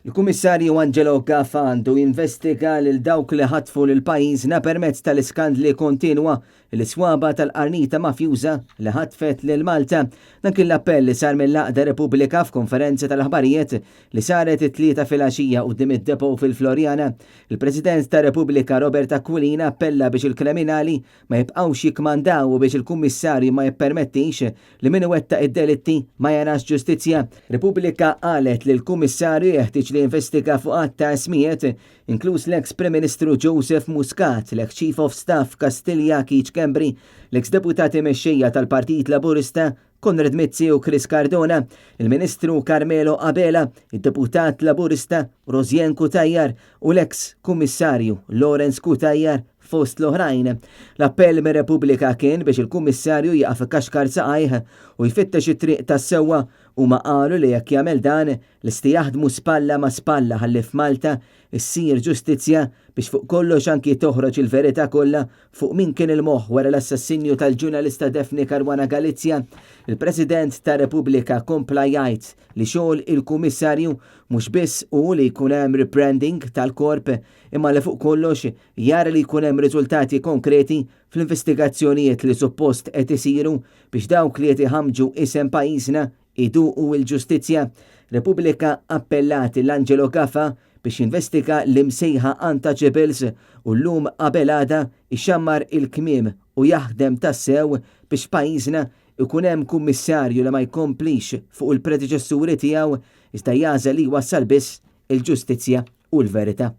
Il-Kummissarju Angelo Gaffa għandu jinvestiga lil dawk li ħatfu lil pajjiżna permezz tal-iskandli kontinwa l-iswaba tal-qarnita mafjuża li ħatfet lil Malta. Dan kien l-appell li sar mill-Laqda Repubblika f'konferenza tal-aħbarijiet li saret it-tlieta filgħaxija quddiem id-depo fil-Florjana. Il-President ta' Repubblika Robert Aquilina appella biex il-kriminali ma jibqgħux jikmandaw u biex il-Kummissarju ma jippermettix li min iwettaq id-delitti ma jarax ġustizzja. Repubblika qalet li l-Kummissarju jeħtieġ li investiga fuq qatt ta' ismijiet, inkluż l-eks Prim Ministru Joseph Muscat, l-eks Chief of Staff Kastilja Keith Kembri, l-eks deputati mexxejja tal-Partit Laburista Konrad Mizzi u Chris Cardona, il-Ministru Carmelo Abela, il-Deputat Laburista Rosjen Kutajjar u l-eks Kummissarju Lawrence Kutajjar fost l-oħrajn. L-appell mir Repubblika kien biex il-Kummissarju jaqaf kaxkar saqajh u jfittex it-triq tas-sewwa u ma qalu li jekk jagħmel dan l-isti jaħdmu spalla ma spalla ħalli f'Malta issir ġustizzja biex fuq kollox anki toħroġ il-verità kollha fuq min kien il-moħħ wara l-assassinju tal-ġurnalista Daphne Caruana Galizia. Il-President ta' Repubblika kompla jgħid li xogħol il-Kummissarju mhux biss hu li jkun hemm rebranding tal-korp imma li fuq kollox jara li jkun hemm riżultati konkreti fl-investigazzjonijiet li suppost qed isiru biex dawk li qed iħammġu isem pajjiżna iduqu l-ġustizzja. Repubblika appellat l-Angelo Gaffa biex jinvestiga l-imsejħa untouchables u llum qabelada ixammar il-kmiem u jaħdem tassew biex pajjiżna ikun hemm kummissarju li ma jkomplix fuq il-predeċessuri tiegħu iżda jażel li jwassal biss il-ġustizzja u l-verità.